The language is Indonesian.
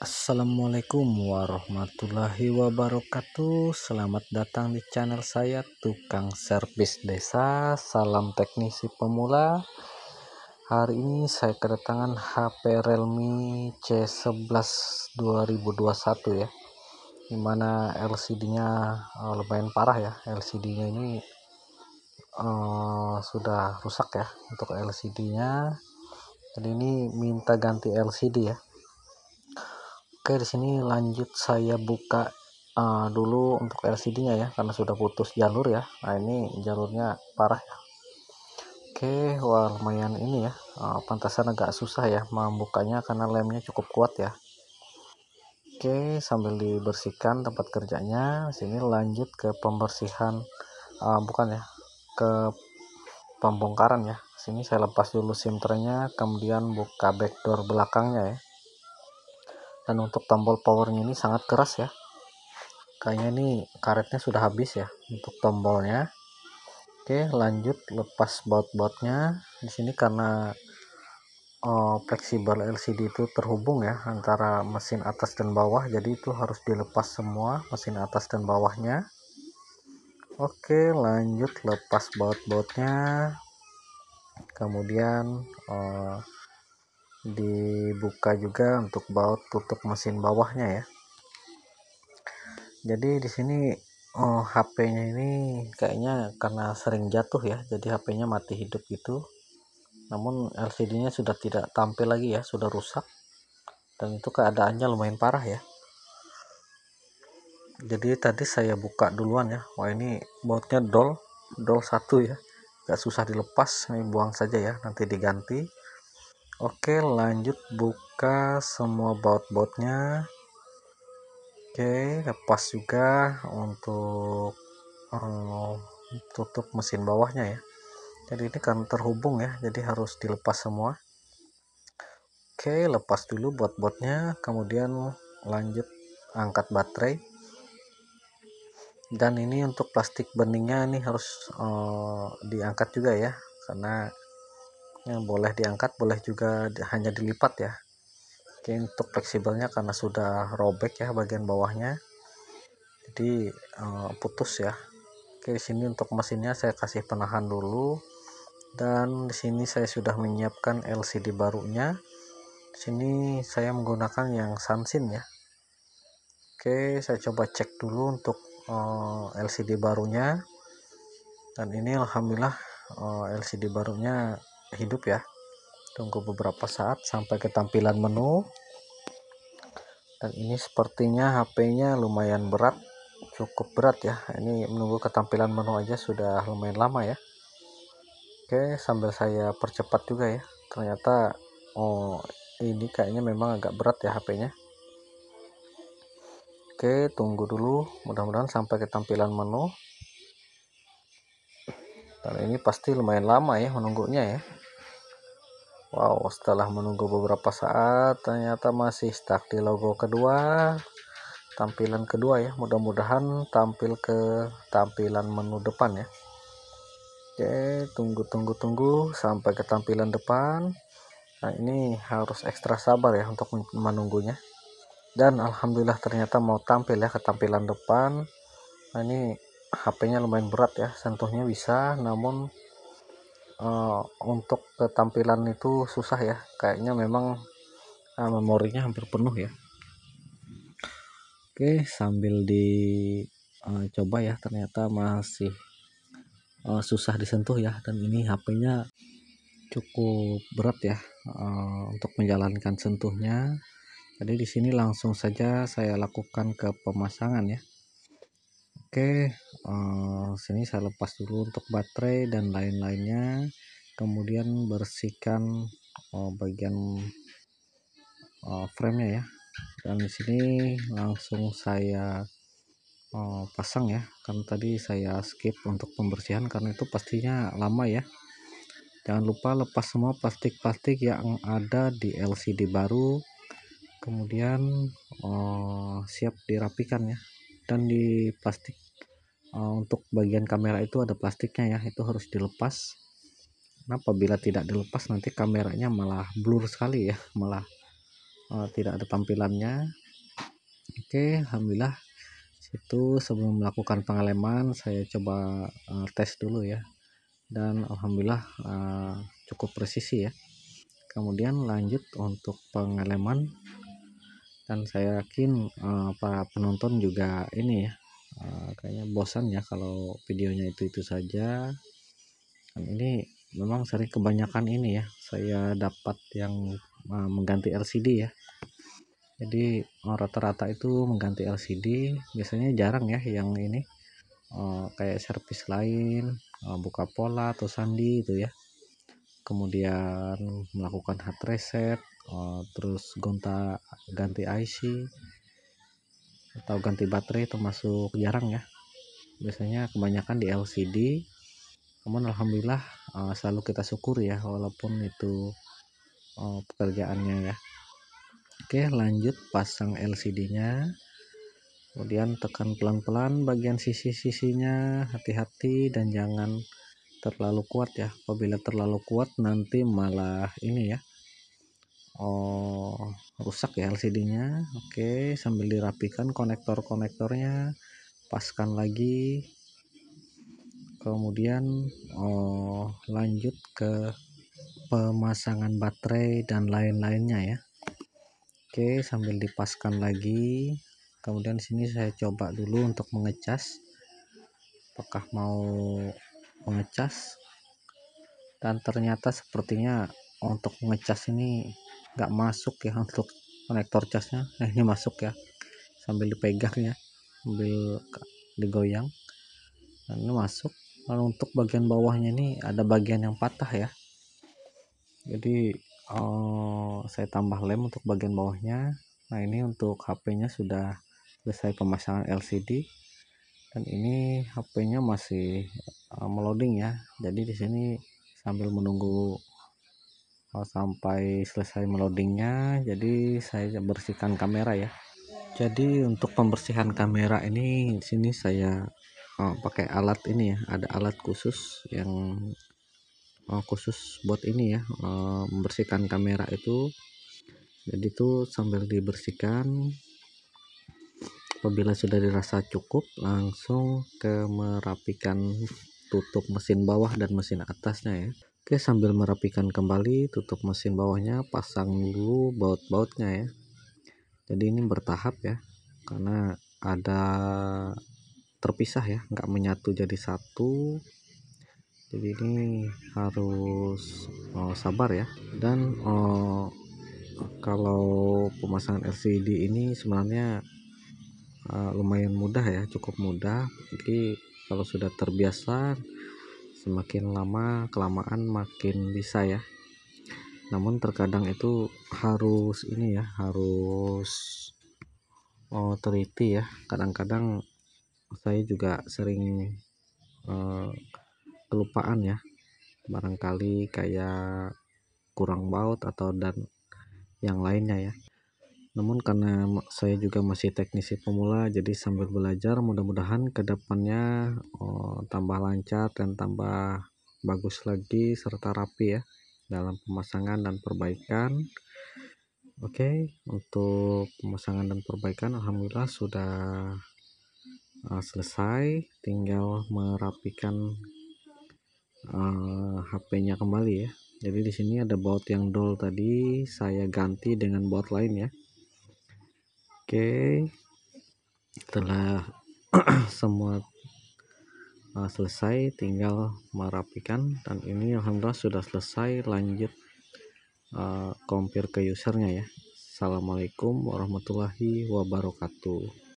Assalamualaikum warahmatullahi wabarakatuh. Selamat datang di channel saya, Tukang Servis Desa. Salam teknisi pemula. Hari ini saya kedatangan HP Realme C11 2021 ya, dimana LCD-nya lumayan parah ya. LCD-nya ini sudah rusak ya untuk LCD-nya. Jadi ini minta ganti LCD ya. Oke, di sini lanjut saya buka dulu untuk LCD-nya ya, karena sudah putus jalur ya. Nah, ini jalurnya parah ya. Oke, wah lumayan ini ya. Pantasan agak susah ya membukanya karena lemnya cukup kuat ya. Oke, sambil dibersihkan tempat kerjanya. Sini lanjut ke pembersihan, bukan ya, ke pembongkaran ya. Sini saya lepas dulu SIM tray-nya, kemudian buka backdoor belakangnya ya. Dan untuk tombol powernya ini sangat keras ya, kayaknya ini karetnya sudah habis ya untuk tombolnya. Oke, lanjut lepas baut-bautnya. Di sini karena fleksibel LCD itu terhubung ya antara mesin atas dan bawah, jadi itu harus dilepas semua mesin atas dan bawahnya. Oke, lanjut lepas baut-bautnya, kemudian dibuka juga untuk baut tutup mesin bawahnya ya. Jadi di sini HP-nya ini kayaknya karena sering jatuh ya, jadi HP-nya mati hidup gitu. Namun LCD-nya sudah tidak tampil lagi ya, sudah rusak. Dan itu keadaannya lumayan parah ya. Jadi tadi saya buka duluan ya. Wah, ini bautnya dol satu ya, gak susah dilepas. Ini buang saja ya, nanti diganti. Oke, lanjut buka semua baut-bautnya. Oke, lepas juga untuk tutup mesin bawahnya ya. Jadi ini kan terhubung ya, jadi harus dilepas semua. Oke, lepas dulu baut-bautnya, kemudian lanjut angkat baterai. Dan ini untuk plastik beningnya ini harus diangkat juga ya, karena boleh diangkat, boleh juga hanya dilipat ya. Oke, untuk fleksibelnya karena sudah robek ya bagian bawahnya, jadi putus ya. Oke, di sini untuk mesinnya saya kasih penahan dulu, dan di sini saya sudah menyiapkan LCD barunya. Di sini saya menggunakan yang Sansin ya. Oke, saya coba cek dulu untuk LCD barunya, dan ini alhamdulillah LCD barunya hidup ya. Tunggu beberapa saat sampai ke tampilan menu. Dan ini sepertinya HP-nya lumayan berat, cukup berat ya. Ini menunggu ketampilan menu aja sudah lumayan lama ya. Oke, sambil saya percepat juga ya. Ternyata ini kayaknya memang agak berat ya HP-nya. Oke, tunggu dulu, mudah-mudahan sampai ke tampilan menu. Dan ini pasti lumayan lama ya menunggunya ya. Wow, setelah menunggu beberapa saat ternyata masih stuck di logo kedua, tampilan kedua ya. Mudah-mudahan tampil ke tampilan menu depan ya. Oke, tunggu sampai ke tampilan depan. Nah, ini harus ekstra sabar ya untuk menunggunya. Dan alhamdulillah ternyata mau tampil ya ke tampilan depan. Nah, ini HP-nya lumayan berat ya, sentuhnya bisa, namun untuk ketampilan itu susah ya, kayaknya memang memorinya hampir penuh ya. Oke, sambil dicoba ya, ternyata masih susah disentuh ya. Dan ini HP-nya cukup berat ya untuk menjalankan sentuhnya. Jadi di sini langsung saja saya lakukan ke pemasangan ya. Oke, sini saya lepas dulu untuk baterai dan lain-lainnya, kemudian bersihkan bagian frame-nya ya. Dan di sini langsung saya pasang ya, kan tadi saya skip untuk pembersihan karena itu pastinya lama ya. Jangan lupa lepas semua plastik-plastik yang ada di LCD baru, kemudian siap dirapikan ya. Dan di plastik untuk bagian kamera itu ada plastiknya ya, itu harus dilepas. Nah, apabila tidak dilepas nanti kameranya malah blur sekali ya, malah tidak ada tampilannya. Oke, alhamdulillah. Itu sebelum melakukan pengeleman saya coba tes dulu ya, dan alhamdulillah cukup presisi ya. Kemudian lanjut untuk pengeleman, dan saya yakin para penonton juga ini ya, kayaknya bosan ya kalau videonya itu saja. Dan ini memang sering kebanyakan ini ya, saya dapat yang mengganti LCD ya. Jadi rata-rata itu mengganti LCD, biasanya jarang ya yang ini kayak servis lain, buka pola atau sandi itu ya, kemudian melakukan hard reset, terus ganti IC atau ganti baterai, termasuk jarang ya. Biasanya kebanyakan di LCD. Namun alhamdulillah selalu kita syukuri ya, walaupun itu pekerjaannya ya. Oke, lanjut pasang LCD nya, kemudian tekan pelan-pelan bagian sisi-sisinya, hati-hati dan jangan terlalu kuat ya. Apabila terlalu kuat nanti malah ini ya, rusak ya LCD nya. Oke, sambil dirapikan konektornya, paskan lagi, kemudian lanjut ke pemasangan baterai dan lain-lainnya ya. Oke, sambil dipaskan lagi. Kemudian sini saya coba dulu untuk mengecas, apakah mau mengecas, dan ternyata sepertinya untuk mengecas ini nggak masuk ya untuk konektor casnya. Ini masuk ya, sambil dipegang ya, sambil digoyang, dan ini masuk. Lalu untuk bagian bawahnya ini ada bagian yang patah ya, jadi saya tambah lem untuk bagian bawahnya. Nah, ini untuk HP-nya sudah selesai pemasangan LCD, dan ini HP-nya masih meloading ya. Jadi di sini sambil menunggu sampai selesai meloadingnya, jadi saya bersihkan kamera ya. Jadi untuk pembersihan kamera ini, di sini saya pakai alat ini ya, ada alat khusus yang khusus buat ini ya, membersihkan kamera itu. Jadi itu sambil dibersihkan, apabila sudah dirasa cukup langsung ke merapikan tutup mesin bawah dan mesin atasnya ya. Oke, sambil merapikan kembali tutup mesin bawahnya, pasang dulu baut-bautnya ya. Jadi ini bertahap ya, karena ada terpisah ya, nggak menyatu jadi satu. Jadi ini harus sabar ya. Dan kalau pemasangan LCD ini sebenarnya lumayan mudah ya, cukup mudah. Jadi kalau sudah terbiasa, semakin lama kelamaan makin bisa ya. Namun terkadang itu harus ini ya, harus teliti ya. Kadang-kadang saya juga sering kelupaan ya, barangkali kayak kurang baut atau dan yang lainnya ya. Namun karena saya juga masih teknisi pemula, jadi sambil belajar, mudah-mudahan kedepannya tambah lancar dan tambah bagus lagi serta rapi ya dalam pemasangan dan perbaikan. Oke, untuk pemasangan dan perbaikan alhamdulillah sudah selesai, tinggal merapikan HP-nya kembali ya. Jadi di sini ada baut yang dol tadi saya ganti dengan baut lain ya. Oke, setelah semua selesai, tinggal merapikan, dan ini alhamdulillah sudah selesai. Lanjut compare ke usernya ya. Assalamualaikum warahmatullahi wabarakatuh.